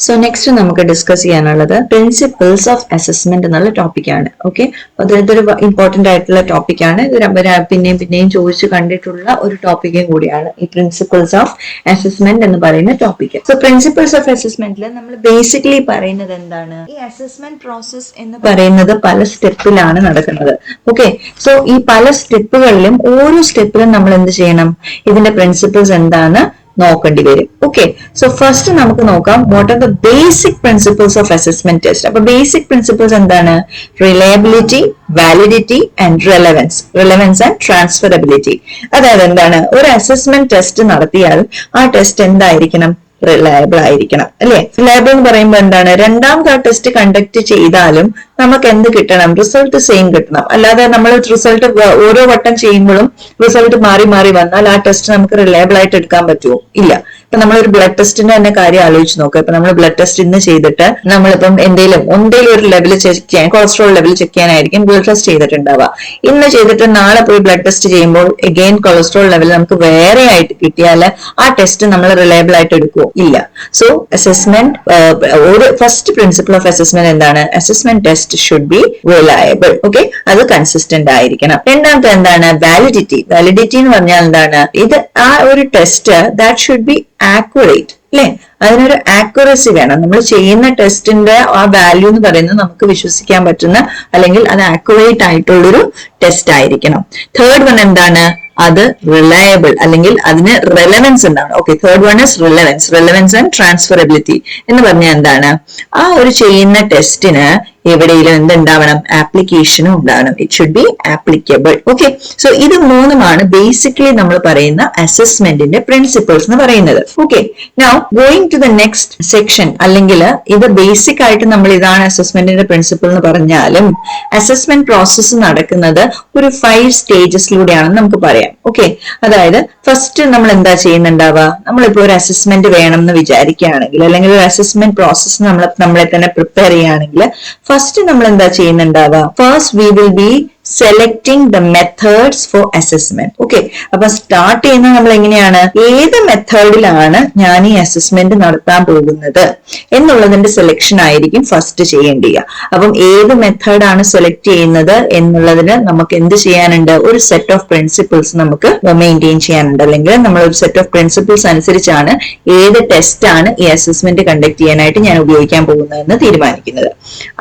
So next നമുക്ക് discuss ചെയ്യാനുള്ളത് principles of assessment എന്നുള്ള ടോപ്പിക്കാണ്. ഓക്കെ, അതൊരു ഇമ്പോർട്ടന്റ് ആയിട്ടുള്ള ടോപ്പിക്കാണ്. ഇത് പിന്നെയും ചോദിച്ചു കണ്ടിട്ടുള്ള ഒരു ടോപ്പിക്കും കൂടിയാണ് ഈ പ്രിൻസിപ്പിൾസ് ഓഫ് അസസ്മെന്റ് എന്ന് പറയുന്ന ടോപ്പിക്ക്. സോ പ്രിൻസിപ്പിൾസ് ഓഫ് അസസ്മെന്റിൽ നമ്മൾ ബേസിക്കലി പറയുന്നത് എന്താണ്? ഈ അസസ്മെന്റ് പ്രോസസ് എന്ന് പറയുന്നത് പല സ്റ്റെപ്പിലാണ് നടക്കുന്നത്. ഓക്കെ, സോ ഈ പല സ്റ്റെപ്പുകളിലും ഓരോ സ്റ്റെപ്പിലും നമ്മൾ എന്ത് ചെയ്യണം? ഇതിന്റെ പ്രിൻസിപ്പിൾസ് എന്താണ് നോക്കേണ്ടി വരും. ഓക്കെ, സോ ഫസ്റ്റ് നമുക്ക് നോക്കാം what are the basic principles of assessment test. അപ്പൊ ബേസിക് പ്രിൻസിപ്പിൾസ് എന്താണ്? Reliability, validity and relevance and transferability. അതായത് എന്താണ്? ഒരു അസസ്മെന്റ് ടെസ്റ്റ് നടത്തിയാൽ ആ ടെസ്റ്റ് എന്തായിരിക്കണം? റിലയബിൾ ആയിരിക്കണം, അല്ലെ? റിലയബിൾ എന്ന് പറയുമ്പോൾ എന്താണ്? രണ്ടാമത് ആ ടെസ്റ്റ് കണ്ടക്ട് ചെയ്താലും നമുക്ക് എന്ത് കിട്ടണം? റിസൾട്ട് സെയിം കിട്ടണം. അല്ലാതെ നമ്മൾ റിസൾട്ട് ഓരോ വട്ടം ചെയ്യുമ്പോഴും റിസൾട്ട് മാറി മാറി വന്നാൽ ആ ടെസ്റ്റ് നമുക്ക് റിലയബിൾ ആയിട്ട് എടുക്കാൻ പറ്റുമോ? ഇല്ല. ഇപ്പൊ നമ്മളൊരു ബ്ലഡ് ടെസ്റ്റിന്റെ തന്നെ കാര്യം ആലോചിച്ച് നോക്കുക. ഇപ്പൊ നമ്മൾ ബ്ലഡ് ടെസ്റ്റ് ഇന്ന് ചെയ്തിട്ട് നമ്മളിപ്പം എന്തെങ്കിലും ഒരു ലെവൽ ചെക്ക് ചെയ്യാൻ, കൊളസ്ട്രോൾ ലെവൽ ചെക്ക് ചെയ്യാനായിരിക്കും ബ്ലഡ് ടെസ്റ്റ് ചെയ്തിട്ടുണ്ടാവുക. ഇന്ന് ചെയ്തിട്ട് നാളെ പോയി ബ്ലഡ് ടെസ്റ്റ് ചെയ്യുമ്പോൾ അഗെയിൻ കൊളസ്ട്രോൾ ലെവൽ നമുക്ക് വേറെ ആയിട്ട് കിട്ടിയാൽ ആ ടെസ്റ്റ് നമ്മൾ റിലയബിൾ ആയിട്ട് എടുക്കുമോ? ഇല്ല. സോ അസസ്മെന്റ്, ഒരു ഫസ്റ്റ് പ്രിൻസിപ്പിൾ ഓഫ് അസസ്മെന്റ് എന്താണ്? Assessment test should be reliable. Okay, അത് കൺസിസ്റ്റന്റ് ആയിരിക്കണം. രണ്ടാമത്തെ എന്താണ്? വാലിഡിറ്റി. വാലിഡിറ്റി എന്ന് പറഞ്ഞാൽ എന്താണ്? ഇത് ആ ഒരു test that should be accurate, അല്ലെ? അതിനൊരു ആക്യുറസി വേണം. നമ്മൾ ചെയ്യുന്ന ടെസ്റ്റിന്റെ ആ വാല്യൂ എന്ന് പറയുന്നത് നമുക്ക് വിശ്വസിക്കാൻ പറ്റുന്ന, അല്ലെങ്കിൽ അത് ആക്യുറേറ്റ് ആയിട്ടുള്ളൊരു ടെസ്റ്റ് ആയിരിക്കണം. തേർഡ് വൺ എന്താണ്? അത് റിലയബിൾ, അല്ലെങ്കിൽ അതിന് റെലവൻസ് എന്താണ്? Okay, third one is relevance and transferability എന്ന് പറഞ്ഞാൽ എന്താണ്? ആ ഒരു ചെയ്യുന്ന ടെസ്റ്റിന് എവിടെയെങ്കിലും എന്തുണ്ടാവണം? ആപ്ലിക്കേഷനും ഉണ്ടാവണം. It should be applicable. Okay, so ഇത് മൂന്നുമാണ് ബേസിക്കലി നമ്മൾ പറയുന്ന അസസ്മെന്റിന്റെ പ്രിൻസിപ്പിൾസ് എന്ന് പറയുന്നത്. Okay, now going to the next section, അല്ലെങ്കിൽ ഇത് ബേസിക് ആയിട്ട് നമ്മൾ ഇതാണ് അസസ്മെന്റിന്റെ പ്രിൻസിപ്പിൾ എന്ന് പറഞ്ഞാലും അസസ്മെന്റ് പ്രോസസ്സ് നടക്കുന്നത് ഒരു 5 സ്റ്റേജസിലൂടെയാണെന്ന് നമുക്ക് പറയാം. ഓക്കെ, അതായത് ഫസ്റ്റ് നമ്മൾ എന്താ ചെയ്യുന്നുണ്ടാവുക? നമ്മളിപ്പോ ഒരു അസസ്മെന്റ് വേണം എന്ന് വിചാരിക്കുകയാണെങ്കിൽ, അല്ലെങ്കിൽ ഒരു അസസ്മെന്റ് പ്രോസസ്സ് നമ്മളെ തന്നെ പ്രിപ്പയർ ചെയ്യുകയാണെങ്കിൽ ഫസ്റ്റ് നമ്മൾ എന്താ ചെയ്യുന്നുണ്ടാവുക? First we will be selecting the methods for assessment. Okay, അപ്പൊ സ്റ്റാർട്ട് ചെയ്യുന്നത് നമ്മൾ എങ്ങനെയാണ്? ഏത് മെത്തേഡിലാണ് ഞാൻ ഈ അസസ്മെന്റ് നടത്താൻ പോകുന്നത് എന്നുള്ളതിന്റെ സെലക്ഷൻ ആയിരിക്കും ഫസ്റ്റ് ചെയ്യേണ്ടത്. അപ്പം ഏത് മെത്തേഡാണ് സെലക്ട് ചെയ്യുന്നത് എന്നുള്ളതിന് നമുക്ക് എന്ത് ചെയ്യാനുണ്ട്? ഒരു സെറ്റ് ഓഫ് പ്രിൻസിപ്പിൾസ് നമുക്ക് മെയിൻറ്റെയിൻ ചെയ്യാനുണ്ട്. അല്ലെങ്കിൽ നമ്മൾ ഒരു സെറ്റ് ഓഫ് പ്രിൻസിപ്പിൾസ് അനുസരിച്ചാണ് ഏത് ടെസ്റ്റ് ആണ് ഈ അസസ്മെന്റ് കണ്ടക്ട് ചെയ്യാനായിട്ട് ഞാൻ ഉപയോഗിക്കാൻ പോകുന്നതെന്ന് തീരുമാനിക്കുന്നത്.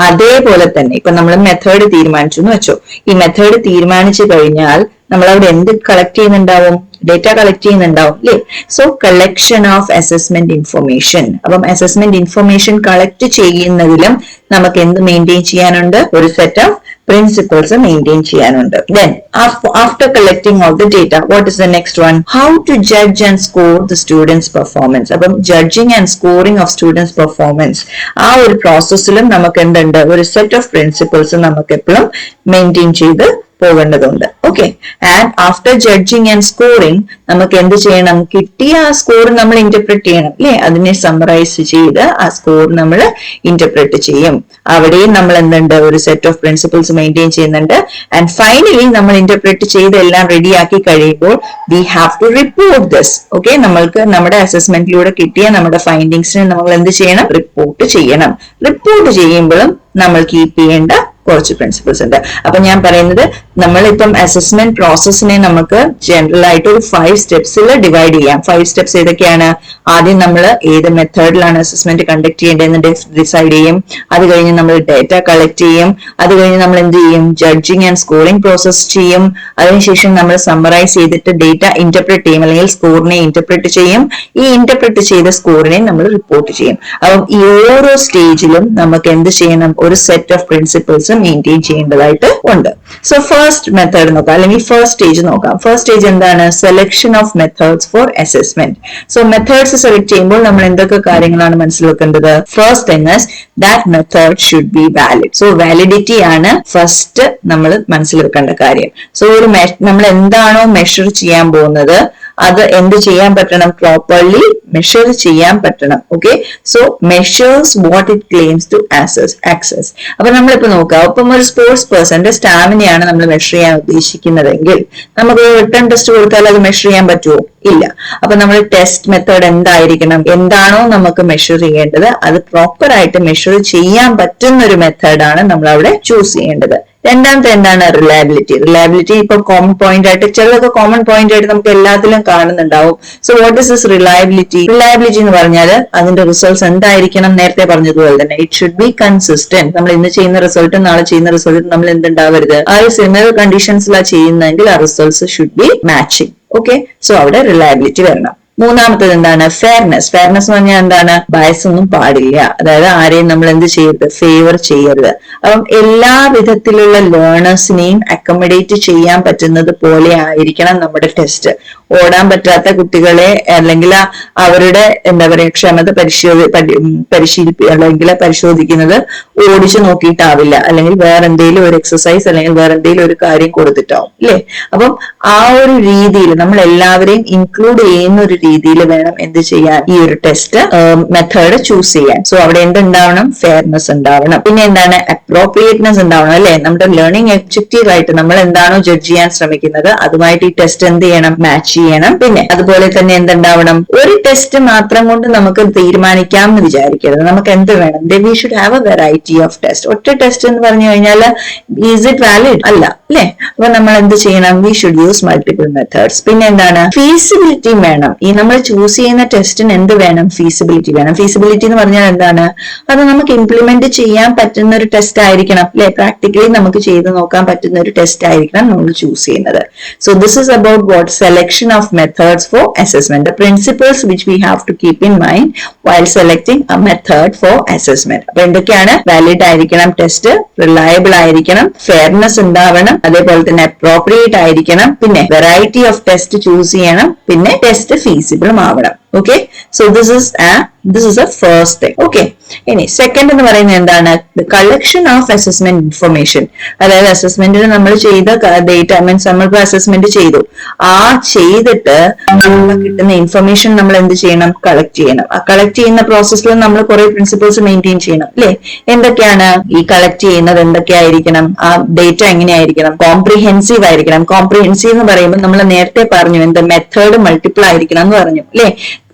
അതേപോലെ തന്നെ ഇപ്പൊ നമ്മൾ മെത്തേഡ് തീരുമാനിച്ചു എന്ന് വെച്ചോ. ഈ മെത്തേഡ് തീരുമാനിച്ചു കഴിഞ്ഞാൽ നമ്മൾ അവിടെ എന്ത് കളക്ട് ചെയ്യുന്നുണ്ടാവും? ഡേറ്റ കളക്ട് ചെയ്യുന്നുണ്ടാവും, അല്ലേ? So collection of assessment information. അപ്പം അസസ്മെന്റ് ഇൻഫർമേഷൻ കളക്ട് ചെയ്യുന്നതിലും നമുക്ക് എന്ത് മെയിൻറ്റെയിൻ ചെയ്യാനുണ്ട്? ഒരു സെറ്റ് ഓഫ് പ്രിൻസിപ്പിൾസ് മെയിൻറ്റെയിൻ ചെയ്യാനുണ്ട്. Then after collecting all the data, what is the next one? How to judge and score the students' performance. അപ്പം judging and scoring of students' performance, ആ ഒരു പ്രോസസ്സിലും നമുക്ക് എന്തുണ്ട്? ഒരു സെറ്റ് ഓഫ് പ്രിൻസിപ്പിൾസ് നമുക്ക് എപ്പോഴും maintain ചെയ്ത് പോകേണ്ടതുണ്ട്. Okay, and after judging and scoring നമുക്ക് എന്ത് ചെയ്യണം? കിട്ടിയ ആ സ്കോർ നമ്മൾ ഇന്റർപ്രറ്റ് ചെയ്യണം, അല്ലെ? അതിനെ സമ്മറൈസ് ചെയ്ത് ആ സ്കോർ നമ്മൾ ഇന്റർപ്രറ്റ് ചെയ്യും. അവിടെയും നമ്മൾ എന്തുണ്ട്? ഒരു സെറ്റ് ഓഫ് പ്രിൻസിപ്പിൾസ് മെയിൻറ്റെയിൻ ചെയ്യുന്നുണ്ട്. ആൻഡ് ഫൈനലി നമ്മൾ ഇന്റർപ്രറ്റ് ചെയ്ത് എല്ലാം റെഡിയാക്കി കഴിയുമ്പോൾ we have to report this. Okay, നമ്മൾക്ക് നമ്മുടെ അസസ്മെന്റിലൂടെ കിട്ടിയ നമ്മുടെ ഫൈൻഡിങ്സിനെ നമ്മൾ എന്ത് ചെയ്യണം? റിപ്പോർട്ട് ചെയ്യണം. റിപ്പോർട്ട് ചെയ്യുമ്പോഴും നമ്മൾ കീപ്പ് ചെയ്യേണ്ട കുറച്ച് പ്രിൻസിപ്പിൾസ് ഉണ്ട്. അപ്പൊ ഞാൻ പറയുന്നത്, നമ്മളിപ്പം അസസ്മെന്റ് പ്രോസസ്സിനെ നമുക്ക് ജനറൽ ആയിട്ട് ഒരു 5 സ്റ്റെപ്സിൽ ഡിവൈഡ് ചെയ്യാം. 5 സ്റ്റെപ്സ് ഏതൊക്കെയാണ്? ആദ്യം നമ്മൾ ഏത് മെത്തേഡിലാണ് അസസ്മെന്റ് കണ്ടക്ട് ചെയ്യേണ്ടതെന്ന് ഡിസൈഡ് ചെയ്യും. അത് കഴിഞ്ഞ് നമ്മൾ ഡേറ്റ കളക്ട് ചെയ്യും. അത് കഴിഞ്ഞ് നമ്മൾ എന്ത് ചെയ്യും? ജഡ്ജിങ് ആൻഡ് സ്കോറിംഗ് പ്രോസസ് ചെയ്യും. അതിനുശേഷം നമ്മൾ സമ്മറൈസ് ചെയ്തിട്ട് ഡേറ്റ ഇന്റർപ്രറ്റ് ചെയ്യും, അല്ലെങ്കിൽ സ്കോറിനെ ഇന്റർപ്രറ്റ് ചെയ്യും. ഈ ഇന്റർപ്രറ്റ് ചെയ്ത സ്കോറിനെ നമ്മൾ റിപ്പോർട്ട് ചെയ്യും. അപ്പം ഈ ഓരോ സ്റ്റേജിലും നമുക്ക് എന്ത് ചെയ്യണം? ഒരു സെറ്റ് ഓഫ് പ്രിൻസിപ്പിൾസ് മെയിൻറ്റെയിൻ ചെയ്യേണ്ടതായിട്ട് ഉണ്ട്. സോ ഫസ്റ്റ് മെത്തേഡ് നോക്കാം, അല്ലെങ്കിൽ ഫസ്റ്റ് സ്റ്റേജ് നോക്കാം. ഫസ്റ്റ് സ്റ്റേജ് എന്താണ്? Selection of methods for assessment. So methods select ചെയ്യുമ്പോൾ നമ്മൾ എന്തൊക്കെ കാര്യങ്ങളാണ് മനസ്സിൽ വെക്കേണ്ടത്? First thing is that method should be valid. So validity ആണ് ഫസ്റ്റ് നമ്മൾ മനസ്സിൽ വെക്കേണ്ട കാര്യം. സോ നമ്മൾ എന്താണോ മെഷർ ചെയ്യാൻ പോകുന്നത് അത് എന്ത് ചെയ്യാൻ പറ്റണം? പ്രോപ്പർലി മെഷർ ചെയ്യാൻ പറ്റണം. Okay, so measures what it claims to assess. അപ്പൊ നമ്മളിപ്പോ നോക്കാം, ഇപ്പം ഒരു സ്പോർട്സ് പേഴ്സന്റെ സ്റ്റാമിനയാണ് നമ്മൾ മെഷർ ചെയ്യാൻ ഉദ്ദേശിക്കുന്നതെങ്കിൽ നമുക്ക് റിട്ടേൺ ടെസ്റ്റ് കൊടുത്താൽ അത് മെഷർ ചെയ്യാൻ പറ്റുമോ? ഇല്ല. അപ്പൊ നമ്മൾ ടെസ്റ്റ് മെത്തേഡ് എന്തായിരിക്കണം? എന്താണോ നമുക്ക് മെഷർ ചെയ്യേണ്ടത് അത് പ്രോപ്പർ ആയിട്ട് മെഷർ ചെയ്യാൻ പറ്റുന്ന ഒരു മെത്തേഡാണ് നമ്മൾ അവിടെ ചൂസ് ചെയ്യേണ്ടത്. രണ്ടാമത്തെ എന്താണ്? റിലയബിലിറ്റി ഇപ്പൊ കോമൺ പോയിന്റ് ആയിട്ട്, ചിലതൊക്കെ കോമൺ പോയിന്റ് ആയിട്ട് നമുക്ക് എല്ലാത്തിലും കാണുന്നുണ്ടാവും. So what is this reliability എന്ന് പറഞ്ഞാൽ അതിന്റെ റിസൾട്ട്സ് എന്തായിരിക്കണം? നേരത്തെ പറഞ്ഞതുപോലെ തന്നെ ഇറ്റ് ഷുഡ് ബി കൺസിസ്റ്റന്റ്. നമ്മൾ ഇന്ന് ചെയ്യുന്ന റിസൾട്ടും നാളെ ചെയ്യുന്ന റിസൾട്ടും നമ്മൾ എന്തുണ്ടാവരുത്, ആ ഒരു സിമിലർ കണ്ടീഷൻസിലാണ് ചെയ്യുന്നതെങ്കിൽ ആ results should be matching. Okay, so അവിടെ റിലയബിലിറ്റി വരണം. മൂന്നാമത്തത് എന്താണ്? ഫെയർനെസ് എന്ന് പറഞ്ഞാൽ എന്താണ്? ബയസ് ഒന്നും പാടില്ല. അതായത് ആരെയും നമ്മൾ എന്ത് ചെയ്യരുത്? ഫേവർ ചെയ്യരുത്. അപ്പം എല്ലാ വിധത്തിലുള്ള ലേണേഴ്സിനെയും അക്കോമഡേറ്റ് ചെയ്യാൻ പറ്റുന്നത് പോലെ ആയിരിക്കണം നമ്മുടെ ടെസ്റ്റ്. ഓടാൻ പറ്റാത്ത കുട്ടികളെ അല്ലെങ്കിൽ അവരുടെ എന്താ പറയുക ക്ഷമത അല്ലെങ്കിൽ പരിശോധിക്കുന്നത് ഓടിച്ചു നോക്കിയിട്ടാവില്ല, അല്ലെങ്കിൽ വേറെ എന്തെങ്കിലും ഒരു എക്സസൈസ് അല്ലെങ്കിൽ വേറെ എന്തെങ്കിലും ഒരു കാര്യം കൊടുത്തിട്ടാവും അല്ലെ. അപ്പം ആ ഒരു രീതിയിൽ നമ്മൾ എല്ലാവരെയും ഇൻക്ലൂഡ് ചെയ്യുന്ന ഒരു രീതിയിൽ വേണം എന്ത് ചെയ്യാൻ? ഈ ഒരു ടെസ്റ്റ് മെത്തേഡ് ചൂസ് ചെയ്യാൻ. സോ അവിടെ എന്തുണ്ടാവണം? ഫെയർനെസ് ഉണ്ടാവണം. പിന്നെ എന്താണ്? അപ്രോപ്രിയേറ്റ്നെസ് ഉണ്ടാവണം അല്ലെ. നമ്മുടെ ലേണിംഗ് ഒബ്ജക്റ്റീവ് ആയിട്ട് നമ്മൾ എന്താണോ ജഡ്ജ് ചെയ്യാൻ ശ്രമിക്കുന്നത് അതുമായിട്ട് ഈ ടെസ്റ്റ് എന്ത് ചെയ്യണം? മാച്ച് ചെയ്യണം. പിന്നെ അതുപോലെ തന്നെ എന്തുണ്ടാവണം? ഒരു ടെസ്റ്റ് മാത്രം കൊണ്ട് നമുക്ക് തീരുമാനിക്കാം എന്ന് വിചാരിക്കരുത്. നമുക്ക് എന്ത് വേണം? We should have A variety of test. ഒറ്റ ടെസ്റ്റ് എന്ന് പറഞ്ഞു കഴിഞ്ഞാൽ ഈസ് ഇറ്റ് വാലിഡ്? അല്ല അല്ലെ. അപ്പൊ നമ്മൾ എന്ത് ചെയ്യണം? We should use multiple methods. പിന്നെ എന്താണ്? ഫീസിബിലിറ്റി വേണം. ഈ നമ്മൾ ചൂസ് ചെയ്യുന്ന ടെസ്റ്റിന് എന്ത് വേണം? ഫീസിബിലിറ്റി വേണം. ഫീസിബിലിറ്റി എന്ന് പറഞ്ഞാൽ എന്താണ്? അത് നമുക്ക് ഇംപ്ലിമെന്റ് ചെയ്യാൻ പറ്റുന്ന ഒരു ടെസ്റ്റ് ആയിരിക്കണം അല്ലെ. പ്രാക്ടിക്കലി നമുക്ക് ചെയ്ത് നോക്കാൻ പറ്റുന്ന ഒരു ടെസ്റ്റ് ആയിരിക്കണം നമ്മൾ ചൂസ് ചെയ്യുന്നത്. So this is about what selection of methods for assessment. The principles which we have to keep in mind while selecting a method for assessment. അപ്പൊ എന്തൊക്കെയാണ്? വാലിഡ് ആയിരിക്കണം ടെസ്റ്റ്, റിലയബിൾ ആയിരിക്കണം, ഫെയർനെസ് ഉണ്ടാവണം, അതേപോലെ തന്നെ അപ്രോപ്രിയേറ്റ് ആയിരിക്കണം, പിന്നെ വെറൈറ്റി ഓഫ് ടെസ്റ്റ് ചൂസ് ചെയ്യണം, പിന്നെ ടെസ്റ്റ് ഫീസിബിളും ആവണം. Okay, so this is A first thing. Okay, ഇനി സെക്കൻഡ് എന്ന് പറയുന്നത് എന്താണ്? Collection of assessment information. അതായത് അസസ്മെന്റിന് നമ്മൾ ചെയ്ത ഡേറ്റ മീൻസ് നമ്മളിപ്പോ അസസ്മെന്റ് ചെയ്തു, ആ ചെയ്തിട്ട് കിട്ടുന്ന ഇൻഫർമേഷൻ നമ്മൾ എന്ത് ചെയ്യണം? കളക്ട് ചെയ്യണം. ആ കളക്ട് ചെയ്യുന്ന പ്രോസസ്സിൽ നമ്മൾ കുറെ പ്രിൻസിപ്പിൾസ് മെയിൻറ്റെയിൻ ചെയ്യണം അല്ലെ. എന്തൊക്കെയാണ് ഈ കളക്ട് ചെയ്യുന്നത്? എന്തൊക്കെയായിരിക്കണം? ആ ഡേറ്റ എങ്ങനെയായിരിക്കണം? കോംപ്രിഹെൻസീവ് ആയിരിക്കണം. കോംപ്രിഹെൻസീവ് എന്ന് പറയുമ്പോൾ നമ്മൾ നേരത്തെ പറഞ്ഞു എന്ത്? മെത്തേഡ് മൾട്ടിപ്പിൾ ആയിരിക്കണം എന്ന് പറഞ്ഞു അല്ലെ.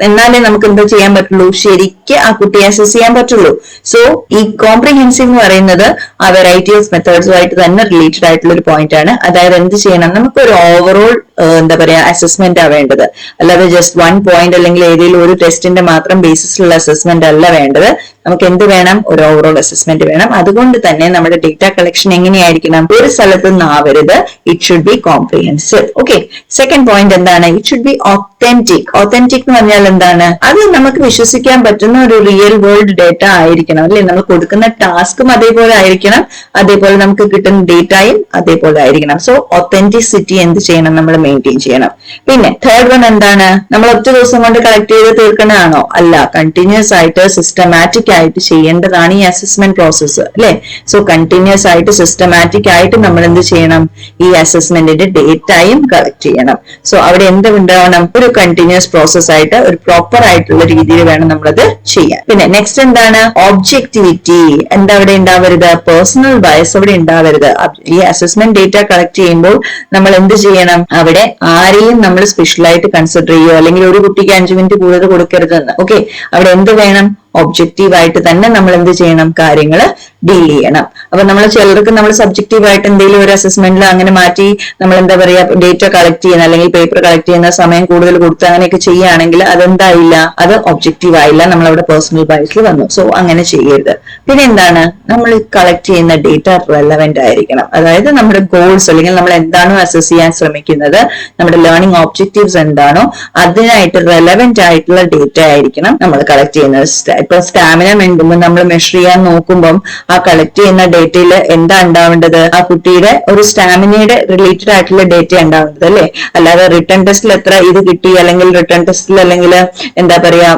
എന്നാലേ നമുക്ക് എന്താ ചെയ്യാൻ പറ്റുള്ളൂ? ശരിക്ക് ആ കുട്ടിയെ അസസ് ചെയ്യാൻ പറ്റുള്ളൂ. സോ ഈ കോംപ്രിഹെൻസീവ് എന്ന് പറയുന്നത് ആ വെറൈറ്റി ഓഫ് മെത്തേഡ്സുമായിട്ട് തന്നെ റിലേറ്റഡ് ആയിട്ടുള്ള ഒരു പോയിന്റ് ആണ്. അതായത് എന്ത് ചെയ്യണം? നമുക്കൊരു ഓവറോൾ എന്താ പറയാ അസസ്മെന്റ് ആ വേണ്ടത്. അല്ലാതെ ജസ്റ്റ് വൺ പോയിന്റ് അല്ലെങ്കിൽ ഏതെങ്കിലും ഒരു ടെസ്റ്റിന്റെ മാത്രം ബേസിസിലുള്ള അസസ്മെന്റ് അല്ല വേണ്ടത്. നമുക്ക് എന്ത് വേണം? ഒരു ഓവറോൾ അസസ്മെന്റ് വേണം. അതുകൊണ്ട് തന്നെ നമ്മുടെ ഡേറ്റ കളക്ഷൻ എങ്ങനെയായിരിക്കണം? ഒരു സ്ഥലത്ത് നിന്നാവരുത്. It should be comprehensive. Okay, second point എന്താണ്? It should be authentic. Authentic എന്ന് പറഞ്ഞാൽ എന്താണ്? അത് നമുക്ക് വിശ്വസിക്കാൻ പറ്റുന്ന ഒരു റിയൽ വേൾഡ് ഡേറ്റ ആയിരിക്കണം അല്ലെ. നമ്മൾ കൊടുക്കുന്ന ടാസ്കും അതേപോലെ ആയിരിക്കണം, അതേപോലെ നമുക്ക് കിട്ടുന്ന ഡേറ്റയും അതേപോലെ ആയിരിക്കണം. സോ ഒത്തന്റിസിറ്റി എന്ത് ചെയ്യണം? നമ്മൾ മെയിൻറ്റെയിൻ ചെയ്യണം. പിന്നെ തേർഡ് വൺ എന്താണ്? നമ്മൾ ഒറ്റ ദിവസം കൊണ്ട് കളക്ട് ചെയ്ത് തീർക്കണതാണോ? അല്ല, കണ്ടിന്യൂസ് ആയിട്ട് സിസ്റ്റമാറ്റിക് ആയിട്ട് ചെയ്യേണ്ടതാണ് ഈ അസസ്മെന്റ് പ്രോസസ്സ് അല്ലെ. സോ കണ്ടിന്യൂസ് ആയിട്ട് സിസ്റ്റമാറ്റിക് ആയിട്ട് നമ്മൾ എന്ത് ചെയ്യണം? ഈ അസസ്മെന്റിന്റെ ഡേറ്റയും കളക്ട് ചെയ്യണം. സോ അവിടെ എന്ത് ഉണ്ടാവണം? ഒരു കണ്ടിന്യൂസ് പ്രോസസ് ആയിട്ട് ഒരു പ്രോപ്പർ ആയിട്ടുള്ള രീതിയിൽ വേണം നമ്മളത് ചെയ്യാൻ. പിന്നെ നെക്സ്റ്റ് എന്താണ്? ഒബ്ജക്ടിവിറ്റി. എന്താ അവിടെ ഉണ്ടാവരുത്? പേഴ്സണൽ ബയസ് അവിടെ ഉണ്ടാവരുത്. ഈ അസസ്മെന്റ് ഡേറ്റ കളക്ട് ചെയ്യുമ്പോൾ നമ്മൾ എന്ത് ചെയ്യണം? അവിടെ ആരെയും നമ്മൾ സ്പെഷ്യലായിട്ട് കൺസിഡർ ചെയ്യുകയോ അല്ലെങ്കിൽ ഒരു കുട്ടിക്ക് 5 മിനിറ്റ് കൂടുതൽ കൊടുക്കരുതെന്ന്. ഓക്കെ, അവിടെ എന്ത് വേണം? ഒബ്ജക്റ്റീവ് ആയിട്ട് തന്നെ നമ്മൾ എന്ത് ചെയ്യണം? കാര്യങ്ങൾ ഡീൽ ചെയ്യണം. അപ്പൊ നമ്മൾ ചിലർക്ക് നമ്മൾ സബ്ജക്റ്റീവ് ആയിട്ട് എന്തെങ്കിലും ഒരു അസസ്മെന്റിൽ അങ്ങനെ മാറ്റി നമ്മൾ എന്താ പറയാ ഡേറ്റ കളക്ട് ചെയ്യുന്ന അല്ലെങ്കിൽ പേപ്പർ കളക്ട് ചെയ്യുന്ന സമയം കൂടുതൽ കൊടുത്ത് അങ്ങനെയൊക്കെ ചെയ്യുകയാണെങ്കിൽ അതെന്തായില്ല? അത് ഒബ്ജക്റ്റീവ് ആയില്ല, നമ്മളവിടെ പേഴ്സണൽ ബയസിൽ വന്നു. സോ അങ്ങനെ ചെയ്യരുത്. പിന്നെ എന്താണ്? നമ്മൾ കളക്ട് ചെയ്യുന്ന ഡേറ്റ റെലവെന്റ് ആയിരിക്കണം. അതായത് നമ്മുടെ ഗോൾസ് അല്ലെങ്കിൽ നമ്മൾ എന്താണോ അസസ് ചെയ്യാൻ ശ്രമിക്കുന്നത്, നമ്മുടെ ലേണിംഗ് ഒബ്ജക്റ്റീവ്സ് എന്താണോ അതിനായിട്ട് റെലവെന്റ് ആയിട്ടുള്ള ഡേറ്റ ആയിരിക്കണം നമ്മൾ കളക്ട് ചെയ്യുന്നത്. ഇപ്പൊ സ്റ്റാമിന വേണ്ടുമ്പോൾ നമ്മൾ മെഷർ ചെയ്യാൻ നോക്കുമ്പോൾ ആ കളക്ട് ചെയ്യുന്ന ഡേറ്റയിൽ എന്താ ഉണ്ടാവേണ്ടത്? ആ കുട്ടിയുടെ ഒരു സ്റ്റാമിനയുടെ റിലേറ്റഡ് ആയിട്ടുള്ള ഡേറ്റ ഉണ്ടാവേണ്ടത് അല്ലെ. അല്ലാതെ റിട്ടേൺ ടെസ്റ്റിൽ എത്ര ഇത് കിട്ടി അല്ലെങ്കിൽ റിട്ടേൺ ടെസ്റ്റിൽ അല്ലെങ്കിൽ എന്താ പറയാ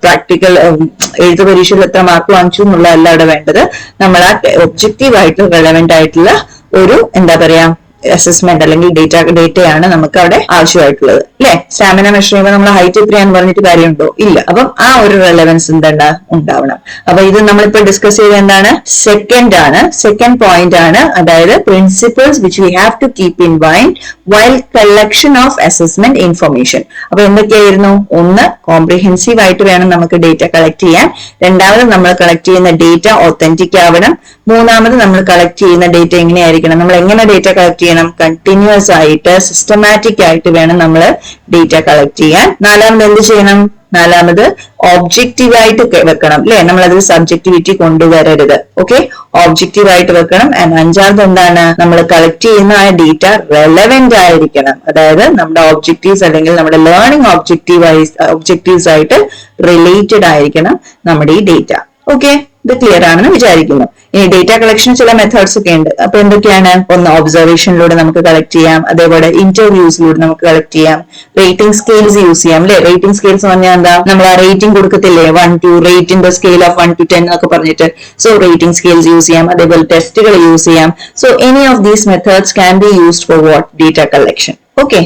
പ്രാക്ടിക്കൽ എഴുത്ത് പരീക്ഷയിൽ എത്ര മാർക്ക് വാങ്ങിച്ചു എന്നുള്ളതല്ല അവിടെ വേണ്ടത്. നമ്മൾ ആ ഒബ്ജക്റ്റീവ് ആയിട്ട് റെലവെന്റ് ആയിട്ടുള്ള ഒരു എന്താ പറയാ അസസ്മെന്റ് അല്ലെങ്കിൽ ഡേറ്റയാണ് നമുക്ക് അവിടെ ആവശ്യമായിട്ടുള്ളത് അല്ലെ. സ്റ്റാമിന മെഷർ ചെയ്യുമ്പോൾ നമ്മൾ ഹൈറ്റ് എത്രയാന്ന് പറഞ്ഞിട്ട് കാര്യമുണ്ടോ? ഇല്ല. അപ്പം ആ ഒരു റെലവൻസ് എന്താണ് ഉണ്ടാവണം. അപ്പൊ ഇത് നമ്മളിപ്പോ ഡിസ്കസ് ചെയ്ത എന്താണ്, സെക്കൻഡ് പോയിന്റ് ആണ്, അതായത് principles which we have to keep in mind while collection of assessment information. അപ്പൊ എന്തൊക്കെയായിരുന്നു? ഒന്ന്, കോംപ്രിഹെൻസീവ് ആയിട്ട് വേണം നമുക്ക് ഡേറ്റ കളക്ട് ചെയ്യാൻ. രണ്ടാമത്, നമ്മൾ കളക്ട് ചെയ്യുന്ന ഡേറ്റ ഒത്തന്റിക് ആവണം. മൂന്നാമത്, നമ്മൾ കളക്ട് ചെയ്യുന്ന ഡേറ്റ എങ്ങനെയായിരിക്കണം? നമ്മൾ എങ്ങനെ ഡേറ്റ കളക്ട് ചെയ്യണം? കണ്ടിന്യൂസ് ആയിട്ട്, സിസ്റ്റമാറ്റിക് ആയിട്ട് വേണം നമ്മൾ ഡേറ്റ കളക്ട് ചെയ്യാൻ. നാലാമത് എന്ത് ചെയ്യണം? നാലാമത്, ഒബ്ജക്റ്റീവ് ആയിട്ട് വെക്കണം അല്ലെ, നമ്മൾ അതിൽ സബ്ജക്ടിവിറ്റി കൊണ്ടുവരരുത്. ഓക്കെ, ഒബ്ജക്റ്റീവ് ആയിട്ട് വെക്കണം. ആൻഡ് അഞ്ചാമത് എന്താണ്? നമ്മൾ കളക്ട് ചെയ്യുന്ന ആ ഡേറ്റ റെലവെന്റ് ആയിരിക്കണം. അതായത് നമ്മുടെ ഒബ്ജക്റ്റീവ്സ് അല്ലെങ്കിൽ നമ്മുടെ ലേണിംഗ് ഒബ്ജക്റ്റീവ്സ് ആയിട്ട് റിലേറ്റഡ് ആയിരിക്കണം നമ്മുടെ ഈ ഡേറ്റ. ഓക്കെ, ഇത് ക്ലിയർ ആണെന്ന് വിചാരിക്കുന്നു. ഇനി ഡേറ്റ കളക്ഷൻ ചില മെത്തേഡ്സ് ഒക്കെ ഉണ്ട്. അപ്പൊ എന്തൊക്കെയാണ്? ഒന്ന്, ഒബ്സർവേഷനിലൂടെ നമുക്ക് കളക്ട് ചെയ്യാം. അതേപോലെ ഇന്റർവ്യൂസിലൂടെ നമുക്ക് കളക്ട് ചെയ്യാം. റേറ്റിംഗ് സ്കെയിൽസ് യൂസ് ചെയ്യാം അല്ലെ. റേറ്റിംഗ് സ്കെയിൽസ് പറഞ്ഞാൽ എന്താ? നമ്മൾ ആ റേറ്റിംഗ് കൊടുക്കത്തില്ലേ, 1 to rating scale of 1 to 10 എന്നൊക്കെ പറഞ്ഞിട്ട്. സോ റേറ്റിംഗ് സ്കെയിൽസ് യൂസ് ചെയ്യാം. അതേപോലെ ടെസ്റ്റുകൾ യൂസ് ചെയ്യാം. So any of these methods can be used for what? Data collection. Okay,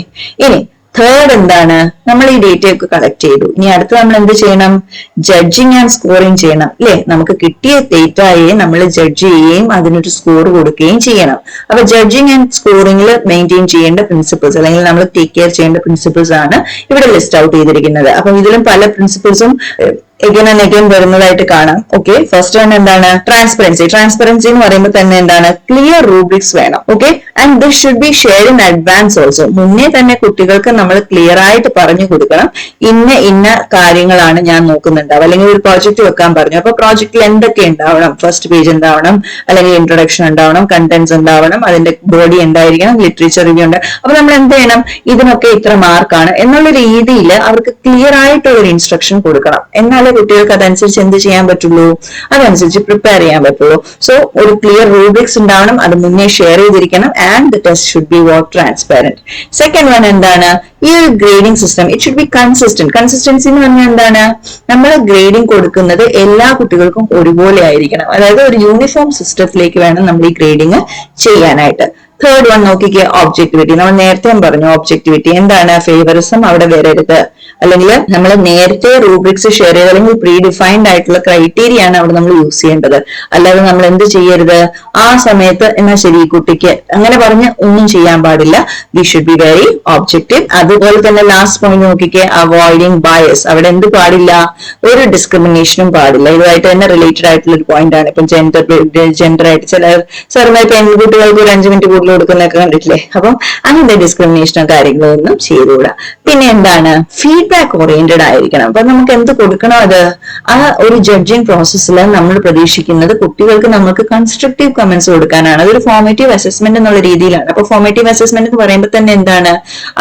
ഇനി തേർഡ് എന്താണ്? നമ്മൾ ഈ ഡേറ്റയൊക്കെ കളക്ട് ചെയ്തു. ഇനി അടുത്ത് നമ്മൾ എന്ത് ചെയ്യണം? ജഡ്ജിങ് ആൻഡ് സ്കോറിങ് ചെയ്യണം അല്ലെ. നമുക്ക് കിട്ടിയ ഡേറ്റയെ നമ്മൾ ജഡ്ജ് ചെയ്യുകയും അതിനൊരു സ്കോർ കൊടുക്കുകയും ചെയ്യണം. അപ്പൊ ജഡ്ജിങ് ആൻഡ് സ്കോറിംഗിൽ മെയിൻറ്റെയിൻ ചെയ്യേണ്ട പ്രിൻസിപ്പിൾസ് അല്ലെങ്കിൽ നമ്മൾ ടേക്ക് കെയർ ചെയ്യേണ്ട പ്രിൻസിപ്പിൾസ് ആണ് ഇവിടെ ലിസ്റ്റ് ഔട്ട് ചെയ്തിരിക്കുന്നത്. അപ്പൊ ഇതിലും പല പ്രിൻസിപ്പിൾസും again and again വരുന്നതായിട്ട് കാണാം. ഓക്കെ, ഫസ്റ്റ് വൺ എന്താണ്? ട്രാൻസ്പെറൻസി എന്ന് പറയുമ്പോൾ തന്നെ എന്താണ്? ക്ലിയർ റൂബ്രിക്സ് വേണം. Okay, and this should be share in advance also. മുന്നേ തന്നെ കുട്ടികൾക്ക് നമ്മൾ ക്ലിയർ ആയിട്ട് പറഞ്ഞു കൊടുക്കണം, ഇന്ന കാര്യങ്ങളാണ് ഞാൻ നോക്കുന്നുണ്ടാവും. അല്ലെങ്കിൽ ഒരു പ്രോജക്റ്റ് വെക്കാൻ പറഞ്ഞു, അപ്പൊ പ്രോജക്റ്റിൽ എന്തൊക്കെ ഉണ്ടാവണം? ഫസ്റ്റ് പേജ് ഉണ്ടാവണം, അല്ലെങ്കിൽ ഇൻട്രൊഡക്ഷൻ ഉണ്ടാവണം, കണ്ടന്റ്സ് ഉണ്ടാവണം, അതിന്റെ ബോഡി ഉണ്ടായിരിക്കണം, ലിറ്ററേച്ചർ റിവ്യൂ ഉണ്ട്. അപ്പൊ നമ്മൾ എന്ത് ചെയ്യണം? ഇതിനൊക്കെ ഇത്ര മാർക്കാണ് എന്നുള്ള രീതിയിൽ അവർക്ക് ക്ലിയർ ആയിട്ടുള്ള ഒരു ഇൻസ്ട്രക്ഷൻ കൊടുക്കണം. എന്നാലേ കുട്ടികൾക്ക് അതനുസരിച്ച് എന്ത് ചെയ്യാൻ പറ്റുള്ളൂ? അതനുസരിച്ച് പ്രിപ്പയർ ചെയ്യാൻ പറ്റുള്ളൂ. സോ ഒരു ക്ലിയർ റൂബ്രിക്സ് ഉണ്ടാവണം, അത് മുന്നേ ഷെയർ ചെയ്തിരിക്കണം. And the test should be what? Transparent. Second one എന്താണ്? ഈ ഒരു grading system it should B consistent. Consistency എന്ന് പറഞ്ഞാൽ എന്താണ്? നമ്മൾ ഗ്രേഡിംഗ് കൊടുക്കുന്നത് എല്ലാ കുട്ടികൾക്കും ഒരുപോലെ ആയിരിക്കണം. അതായത് ഒരു യൂണിഫോം സിസ്റ്റത്തിലേക്ക് വേണം നമ്മൾ ഈ ഗ്രേഡിംഗ് ചെയ്യാനായിട്ട്. തേർഡ് വൺ നോക്കിക്കേ, ഒബ്ജക്ടിവിറ്റി. നമ്മൾ നേരത്തെ പറഞ്ഞു ഒബ്ജക്ടിവിറ്റി എന്താണ്? ഫേവറിസം അവിടെ വരരുത്. അല്ലെങ്കിൽ നമ്മൾ നേരത്തെ റൂബ്രിക്സ് ഷെയർ ചെയ്ത് അല്ലെങ്കിൽ പ്രീ ഡിഫൈൻഡ് ആയിട്ടുള്ള ക്രൈറ്റീരിയ ആണ് അവിടെ നമ്മൾ യൂസ് ചെയ്യേണ്ടത്. അല്ലാതെ നമ്മൾ എന്ത് ചെയ്യരുത്? ആ സമയത്ത് എന്നാ ശരി കുട്ടിക്ക് അങ്ങനെ പറഞ്ഞ് ഒന്നും ചെയ്യാൻ പാടില്ല. We should be very objective. അതുപോലെ തന്നെ ലാസ്റ്റ് പോയിന്റ് നോക്കിക്കേ, അവോയ്ഡിങ് ബയസ്. അവിടെ എന്ത് പാടില്ല? ഒരു ഡിസ്ക്രിമിനേഷനും പാടില്ല. ഇതുമായിട്ട് തന്നെ റിലേറ്റഡ് ആയിട്ടുള്ള ഒരു പോയിന്റ് ആണ്. ഇപ്പം ജെൻഡർ ആയിട്ട് ചില ചെറുതായി പെൺകുട്ടികൾക്ക് ഒരു 5 മിനിറ്റ് കൂടുതൽ കൊടുക്കുന്നതൊക്കെ കണ്ടിട്ടില്ലേ? അപ്പം അങ്ങനത്തെ ഡിസ്ക്രിമിനേഷനോ കാര്യങ്ങളോ ഒന്നും ചെയ്തുകൂടാ. പിന്നെ എന്താണ്? ഫീഡ്ബാക്ക് ഓറിയന്റഡ് ആയിരിക്കണം. അപ്പൊ നമുക്ക് എന്ത് കൊടുക്കണം? അത് ആ ഒരു ജഡ്ജിങ് പ്രോസസ്സിൽ നമ്മൾ പ്രതീക്ഷിക്കുന്നത് കുട്ടികൾക്ക് നമുക്ക് കൺസ്ട്രക്റ്റീവ് കമന്റ്സ് കൊടുക്കാനാണ്. അതൊരു ഫോർമേറ്റീവ് അസസ്മെന്റ് എന്നുള്ള രീതിയിലാണ്. അപ്പൊ ഫോർമേറ്റീവ് അസസ്മെന്റ് എന്ന് പറയുമ്പോൾ തന്നെ എന്താണ്?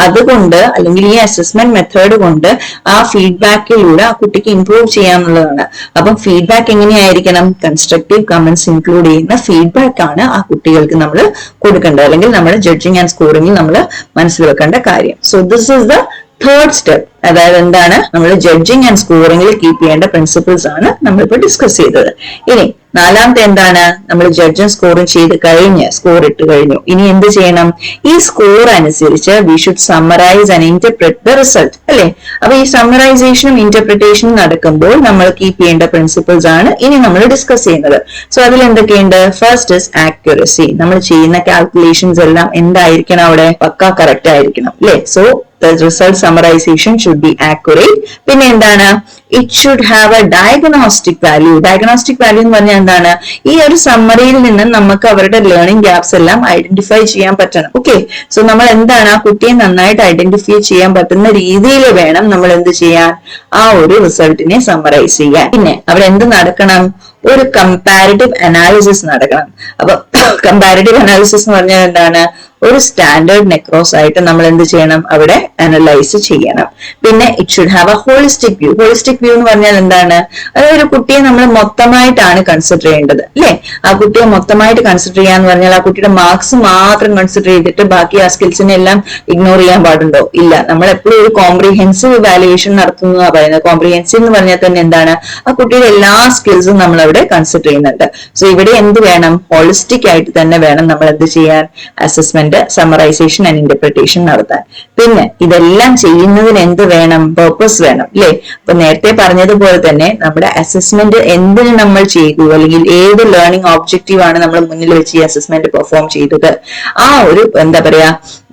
അതുകൊണ്ട് അല്ലെങ്കിൽ ഈ അസസ്മെന്റ് മെത്തേഡ് കൊണ്ട് ആ ഫീഡ്ബാക്കിലൂടെ ആ കുട്ടിക്ക് ഇംപ്രൂവ് ചെയ്യാന്നുള്ളതാണ്. അപ്പം ഫീഡ്ബാക്ക് എങ്ങനെയായിരിക്കണം? കൺസ്ട്രക്റ്റീവ് കമന്റ്സ് ഇൻക്ലൂഡ് ചെയ്യുന്ന ഫീഡ്ബാക്ക് ആണ് ആ കുട്ടികൾക്ക് നമ്മൾ കൊടുക്കേണ്ടത്, അല്ലെങ്കിൽ നമ്മുടെ ജഡ്ജിങ് ആൻഡ് സ്കോറിംഗിൽ നമ്മൾ മനസ്സിൽ വെക്കേണ്ട കാര്യം. So this is the third step. അതായത് എന്താണ്? നമ്മൾ ജഡ്ജിങ് ആൻഡ് സ്കോറിംഗിൽ കീപ്പ് ചെയ്യേണ്ട പ്രിൻസിപ്പിൾസ് ആണ് നമ്മളിപ്പോ ഡിസ്കസ് ചെയ്തത്. ഇനി നാലാമത്തെ എന്താണ്? നമ്മൾ ജഡ്ജും സ്കോറും ചെയ്ത് കഴിഞ്ഞ് സ്കോർ ഇട്ട് കഴിഞ്ഞു. ഇനി എന്ത് ചെയ്യണം? ഈ സ്കോർ അനുസരിച്ച് we should summarise and interpret the result അല്ലെ. അപ്പൊ ഈ സമ്മറൈസേഷനും ഇന്റർപ്രിറ്റേഷനും നടക്കുമ്പോൾ നമ്മൾ കീപ്പ് ചെയ്യേണ്ട പ്രിൻസിപ്പിൾസ് ആണ് ഇനി നമ്മൾ ഡിസ്കസ് ചെയ്യുന്നത്. സോ അതിൽ എന്തൊക്കെയുണ്ട്? First is accuracy. നമ്മൾ ചെയ്യുന്ന കാൽക്കുലേഷൻസ് എല്ലാം എന്തായിരിക്കണം? അവിടെ പക്ക കറക്റ്റ് ആയിരിക്കണം അല്ലെ. So the result summarization should be accurate. പിന്നെ എന്താണ്? it should have a diagnostic value. Diagnostic value എന്ന് പറഞ്ഞാൽ എന്താണ്? ഈ ഒരു സമ്മറിയിൽ നിന്ന് നമുക്ക് അവരുടെ ലേണിംഗ് ഗ്യാപ്സ് എല്ലാം ഐഡന്റിഫൈ ചെയ്യാൻ പറ്റണം. ഓക്കെ, സോ നമ്മൾ എന്താണ്? ആ കുട്ടിയെ നന്നായിട്ട് ഐഡന്റിഫൈ ചെയ്യാൻ പറ്റുന്ന രീതിയിൽ വേണം നമ്മൾ എന്ത് ചെയ്യാൻ? ആ ഒരു റിസൾട്ടിനെ സമ്മറൈസ് ചെയ്യാൻ. പിന്നെ അവിടെ എന്ത് നടക്കണം? ഒരു കമ്പാരിറ്റീവ് അനാലിസിസ് നടക്കണം. അപ്പൊ കമ്പാരിറ്റീവ് അനാലിസിസ് എന്ന് പറഞ്ഞാൽ എന്താണ്? ഒരു സ്റ്റാൻഡേർഡ് നെക്രോസ് ആയിട്ട് നമ്മൾ എന്ത് ചെയ്യണം? അവിടെ അനലൈസ് ചെയ്യണം. പിന്നെ it should have A holistic view. Holistic view എന്ന് പറഞ്ഞാൽ എന്താണ്? അതായത് ഒരു കുട്ടിയെ നമ്മൾ മൊത്തമായിട്ടാണ് കൺസിഡർ ചെയ്യേണ്ടത് അല്ലെ. ആ കുട്ടിയെ മൊത്തമായിട്ട് കൺസിഡർ ചെയ്യാന്ന് പറഞ്ഞാൽ ആ കുട്ടിയുടെ മാർക്സ് മാത്രം കൺസിഡർ ചെയ്തിട്ട് ബാക്കി ആ സ്കിൽസിനെ എല്ലാം ഇഗ്നോർ ചെയ്യാൻ പാടുണ്ടോ? ഇല്ല. നമ്മൾ എപ്പോഴും ഒരു കോംപ്രിഹെൻസീവ് ഇവാലുവേഷൻ നടത്തുന്നതാണ് പറയുന്നത്. കോംപ്രിഹെൻസീവ് എന്ന് പറഞ്ഞാൽ തന്നെ എന്താണ്? ആ കുട്ടിയുടെ എല്ലാ സ്കിൽസും നമ്മൾ അവിടെ കൺസിഡർ ചെയ്യുന്നുണ്ട്. സോ ഇവിടെ എന്ത് വേണം? ഹോളിസ്റ്റിക് ആയിട്ട് തന്നെ വേണം നമ്മൾ എന്ത് ചെയ്യാൻ? Assessment assessment, summarisation and interpretation നടത്താൻ. പിന്നെ ഇതെല്ലാം ചെയ്യുന്നതിന് എന്ത് വേണം? പർപ്പസ് വേണം അല്ലെ? അപ്പൊ നേരത്തെ പറഞ്ഞതുപോലെ തന്നെ നമ്മുടെ അസസ്മെന്റ് എന്തിന് നമ്മൾ ചെയ്തു, അല്ലെങ്കിൽ ഏത് ലേണിംഗ് ഒബ്ജക്റ്റീവ് ആണ് നമ്മൾ മുന്നിൽ വെച്ച് ഈ അസസ്മെന്റ് പെർഫോം ചെയ്തത്, ആ ഒരു എന്താ പറയാ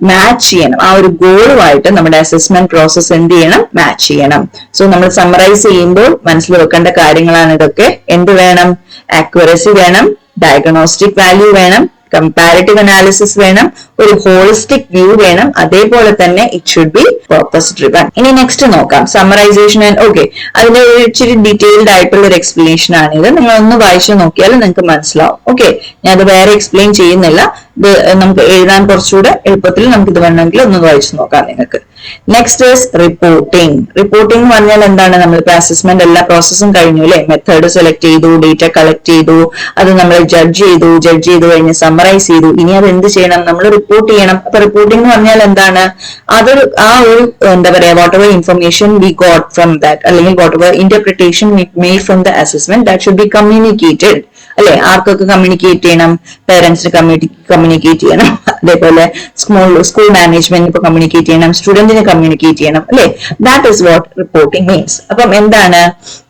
മാച്ച് ചെയ്യണം. ആ ഒരു ഗോളുമായിട്ട് നമ്മുടെ അസസ്മെന്റ് പ്രോസസ് എന്ത് ചെയ്യണം? മാച്ച് ചെയ്യണം. സോ നമ്മൾ സമ്മറൈസ് ചെയ്യുമ്പോൾ മനസ്സിൽ വെക്കേണ്ട കാര്യങ്ങളാണ് ഇതൊക്കെ. എന്ത് വേണം? ആക്യുറസി വേണം, ഡയഗ്നോസ്റ്റിക് വാല്യൂ വേണം, കമ്പാരിറ്റീവ് അനാലിസിസ് വേണം, ഒരു ഹോളിസ്റ്റിക് വ്യൂ വേണം, അതേപോലെ തന്നെ it should B purpose driven. ഇനി നെക്സ്റ്റ് നോക്കാം, സമ്മറൈസേഷൻ ആൻഡ് ഓക്കെ. അതിന്റെ ഒരു ഇച്ചിരി ഡീറ്റെയിൽഡ് ആയിട്ടുള്ള ഒരു എക്സ്പ്ലനേഷൻ ആണിത്. നിങ്ങൾ ഒന്ന് വായിച്ചു നോക്കിയാൽ നിങ്ങൾക്ക് മനസ്സിലാവും. ഓക്കെ, ഞാൻ അത് വേറെ എക്സ്പ്ലെയിൻ ചെയ്യുന്നില്ല. ഇത് നമുക്ക് എഴുതാൻ കുറച്ചുകൂടെ എളുപ്പത്തിൽ നമുക്ക് ഇത് വേണമെങ്കിൽ ഒന്ന് വായിച്ചു നോക്കാം നിങ്ങൾക്ക്. Next is reporting. റിപ്പോർട്ടിംഗ് എന്ന് പറഞ്ഞാൽ എന്താണ്? നമ്മളിപ്പോ അസസ്മെന്റ് എല്ലാ പ്രോസസ്സും കഴിഞ്ഞു അല്ലെ? മെത്തേഡ് സെലക്ട് ചെയ്തു, ഡേറ്റ കളക്ട് ചെയ്തു, അത് നമ്മൾ ജഡ്ജ് ചെയ്തു കഴിഞ്ഞ് സമ്മറൈസ് ചെയ്തു. ഇനി അത് എന്ത് ചെയ്യണം? നമ്മൾ റിപ്പോർട്ട് ചെയ്യണം. അപ്പൊ റിപ്പോർട്ടിംഗ് എന്ന് പറഞ്ഞാൽ എന്താണ്? അതൊരു ആ ഒരു എന്താ പറയാ, whatever information we got from that, അല്ലെങ്കിൽ whatever interpretation we made from the assessment, that should be communicated അല്ലെ? ആർക്കൊക്കെ കമ്മ്യൂണിക്കേറ്റ് ചെയ്യണം? പേരന്റ്സിന് കമ്മ്യൂണിക്കേറ്റ് ചെയ്യണം, അതേപോലെ സ്കൂൾ മാനേജ്മെന്റിന് ഇപ്പൊ കമ്മ്യൂണിക്കേറ്റ് ചെയ്യണം, സ്റ്റുഡന്റിന് കമ്മ്യൂണിക്കേറ്റ് ചെയ്യണം അല്ലെ? That is what reporting means. അപ്പം എന്താണ്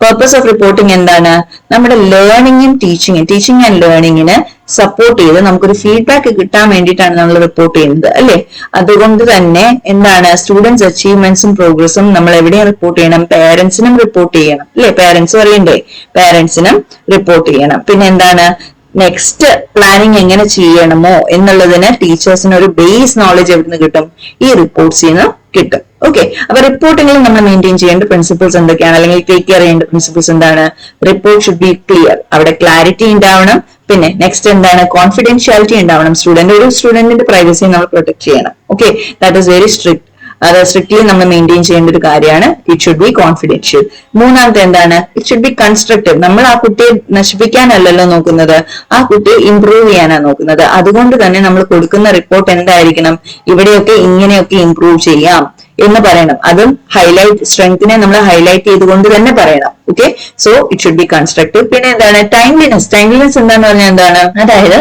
പർപ്പസ് ഓഫ് റിപ്പോർട്ടിംഗ്? എന്താണ്? നമ്മുടെ ലേണിംഗും ടീച്ചിങ് ആൻഡ് ലേണിംഗിന് സപ്പോർട്ട് ചെയ്ത് നമുക്കൊരു ഫീഡ്ബാക്ക് കിട്ടാൻ വേണ്ടിയിട്ടാണ് നമ്മൾ റിപ്പോർട്ട് ചെയ്യുന്നത് അല്ലെ? അതുകൊണ്ട് തന്നെ എന്താണ്? സ്റ്റുഡൻസ് അച്ചീവ്മെന്റ്സും പ്രോഗ്രസും നമ്മൾ എവിടെയും റിപ്പോർട്ട് ചെയ്യണം? പേരന്റ്സിനും റിപ്പോർട്ട് ചെയ്യണം അല്ലെ? പേരന്റ്സ് പറയണ്ടേ? പേരന്റ്സിനും റിപ്പോർട്ട് ചെയ്യണം. പിന്നെ എന്താണ്? നെക്സ്റ്റ് പ്ലാനിങ് എങ്ങനെ ചെയ്യണമോ എന്നുള്ളതിന് ടീച്ചേഴ്സിന് ഒരു ബേസ് നോളജ് എവിടുന്ന് കിട്ടും? ഈ റിപ്പോർട്ട്സിൽ നിന്ന് കിട്ടും. ഓക്കെ, അപ്പൊ റിപ്പോർട്ടിംഗിൽ നമ്മൾ മെയിൻറ്റെയിൻ ചെയ്യേണ്ട പ്രിൻസിപ്പിൾസ് എന്തൊക്കെയാണ്, അല്ലെങ്കിൽ ടേക്ക് കെയർ ചെയ്യേണ്ട പ്രിൻസിപ്പിൾസ് എന്താണ്? റിപ്പോർട്ട് ഷുഡ് ബി ക്ലിയർ, അവിടെ ക്ലാരിറ്റി ഉണ്ടാവണം. പിന്നെ നെക്സ്റ്റ് എന്താണ്? കോൺഫിഡൻഷ്യാലിറ്റി ഉണ്ടാവണം. സ്റ്റുഡന്റിന്റെ പ്രൈവസി നമ്മൾ പ്രൊട്ടക്ട് ചെയ്യണം. Okay, that is very strict. അത് സ്ട്രിക്ട്ലി നമ്മൾ മെയിൻറ്റെയിൻ ചെയ്യേണ്ട ഒരു കാര്യമാണ്. It should B confidential. മൂന്നാമത്തെ എന്താണ്? It should B constructive. നമ്മൾ ആ കുട്ടിയെ നശിപ്പിക്കാനല്ലല്ലോ നോക്കുന്നത്, ആ കുട്ടിയെ ഇംപ്രൂവ് ചെയ്യാനാണ് നോക്കുന്നത്. അതുകൊണ്ട് തന്നെ നമ്മൾ കൊടുക്കുന്ന റിപ്പോർട്ട് എന്തായിരിക്കണം? ഇവിടെയൊക്കെ ഇങ്ങനെയൊക്കെ ഇംപ്രൂവ് ചെയ്യാം എന്ന് പറയണം. അതും സ്ട്രെങ്ത്തിനെ നമ്മൾ ഹൈലൈറ്റ് ചെയ്തുകൊണ്ട് തന്നെ പറയണം. Okay, so it should B constructive. പിന്നെ എന്താണ്? ടൈംലിനെസ് എന്താന്ന് പറഞ്ഞാൽ എന്താണ്? അതായത്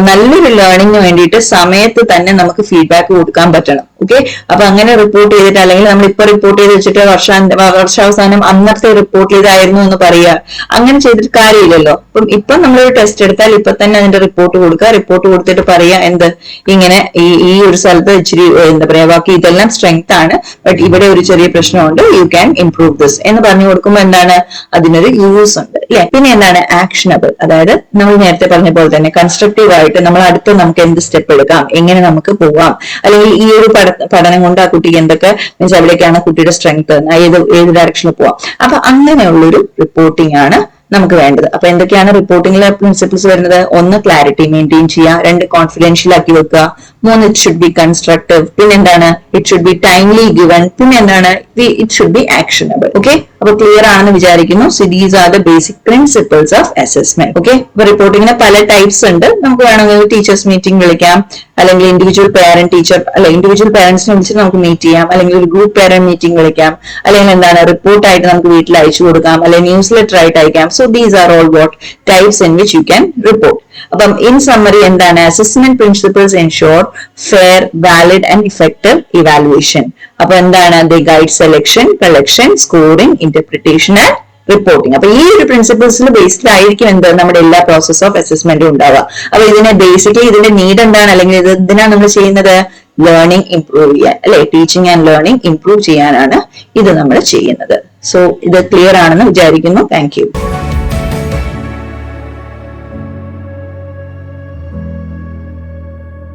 നല്ലൊരു ലേണിംഗിന് വേണ്ടിയിട്ട് സമയത്ത് തന്നെ നമുക്ക് ഫീഡ്ബാക്ക് കൊടുക്കാൻ പറ്റണം. ഓക്കെ, അപ്പൊ അങ്ങനെ റിപ്പോർട്ട് ചെയ്തിട്ട്, അല്ലെങ്കിൽ നമ്മൾ ഇപ്പൊ റിപ്പോർട്ട് ചെയ്ത് വെച്ചിട്ട് വർഷാവസാനം അന്നത്തെ റിപ്പോർട്ട് ചെയ്തായിരുന്നു എന്ന് പറയുക, അങ്ങനെ ചെയ്തിട്ട് കാര്യമില്ലല്ലോ. ഇപ്പൊ നമ്മളൊരു ടെസ്റ്റ് എടുത്താൽ ഇപ്പൊ തന്നെ അതിന്റെ റിപ്പോർട്ട് കൊടുക്കുക. റിപ്പോർട്ട് കൊടുത്തിട്ട് പറയുക എന്ത്? ഇങ്ങനെ ഈ ഒരു സ്ഥലത്ത് ഇച്ചിരി എന്താ പറയാ, ബാക്കി ഇതെല്ലാം സ്ട്രെങ്ത് ആണ്, ബട്ട് ഇവിടെ ഒരു ചെറിയ പ്രശ്നമുണ്ട്, യു ക്യാൻ ഇംപ്രൂവ് ദിസ് എന്ന് പറഞ്ഞു കൊടുക്കുമ്പോൾ എന്താണ്? അതിനൊരു യൂസ് ഉണ്ട് അല്ലെ? പിന്നെ എന്താണ്? ആക്ഷനബിൾ. അതായത് നമ്മൾ നേരത്തെ പറഞ്ഞ പോലെ തന്നെ കൺസ്ട്രക്റ്റീവ് ആയിട്ട് നമ്മൾ അടുത്ത് നമുക്ക് എന്ത് സ്റ്റെപ്പ് എടുക്കാം, എങ്ങനെ നമുക്ക് പോവാം, അല്ലെങ്കിൽ ഈ ഒരു പഠനം കൊണ്ട് ആ കുട്ടിക്ക് എന്തൊക്കെ മീൻസ് എവിടേക്കാണ് കുട്ടിയുടെ സ്ട്രെങ്ത്, ഏത് ഡയറക്ഷനിൽ പോവാം. അപ്പൊ അങ്ങനെയുള്ളൊരു റിപ്പോർട്ടിംഗ് ആണ് നമുക്ക് വേണ്ടത്. അപ്പൊ എന്തൊക്കെയാണ് റിപ്പോർട്ടിംഗിലെ പ്രിൻസിപ്പിൾസ് വരുന്നത്? ഒന്ന്, ക്ലാരിറ്റി മെയിൻറ്റെയിൻ ചെയ്യുക. രണ്ട്, കോൺഫിഡൻഷ്യൽ ആക്കി വെക്കുക. മൂന്ന്, ഇറ്റ് ഷുഡ് ബി കൺസ്ട്രക്റ്റീവ്. പിന്നെ എന്താണ്? It should B timely given. പിന്നെ എന്താണ്? It should B actionable. Okay, അപ്പൊ ക്ലിയർ ആണെന്ന് വിചാരിക്കുന്നു. So these are the basic principles of assessment. Okay, അപ്പൊ റിപ്പോർട്ടിങ്ങിന് പല ടൈപ്സ് ഉണ്ട്. നമുക്ക് വേണമെങ്കിൽ ടീച്ചേഴ്സ് മീറ്റിംഗ് വിളിക്കാം, അല്ലെങ്കിൽ ഇൻഡിവിജ്വൽ പേരന്റ് ടീച്ചർ ഇൻഡിവിജ്വൽ പേരന്റ്സിനെ വിളിച്ചിട്ട് നമുക്ക് മീറ്റ് ചെയ്യാം, അല്ലെങ്കിൽ ഒരു ഗ്രൂപ്പ് പേരന്റ് മീറ്റിംഗ് വിളിക്കാം, അല്ലെങ്കിൽ എന്താണ് റിപ്പോർട്ടായിട്ട് നമുക്ക് വീട്ടിൽ അയച്ചു കൊടുക്കാം, അല്ലെങ്കിൽ ന്യൂസ് ലെറ്റർ ആയിട്ട് അയക്കാം. So these are all what types in which you can report. അപ്പം ഇൻ സമ്മറി എന്താണ്? Assessment principles ensure fair, valid and effective evaluation. അപ്പൊ എന്താണ്? The guide selection, collection, scoring, interpretation and reporting. അപ്പൊ ഈ ഒരു പ്രിൻസിപ്പിൾസിൽ based ആയിരിക്കും എന്ത് നമ്മുടെ എല്ലാ പ്രോസസ് ഓഫ് അസസ്മെന്റും ഉണ്ടാവുക. അപ്പൊ ഇതിനെ ബേസിക്കലി ഇതിന്റെ നീഡ് എന്താണ്, അല്ലെങ്കിൽ ഇത് എന്തിനാണ് നമ്മൾ ചെയ്യുന്നത്? ലേണിംഗ് ഇംപ്രൂവ് ചെയ്യാൻ അല്ലെ? ടീച്ചിങ് ആൻഡ് ലേണിംഗ് ഇംപ്രൂവ് ചെയ്യാനാണ് ഇത് നമ്മൾ ചെയ്യുന്നത്. സോ ഇത് ക്ലിയർ ആണെന്ന് വിചാരിക്കുന്നു. Thank you.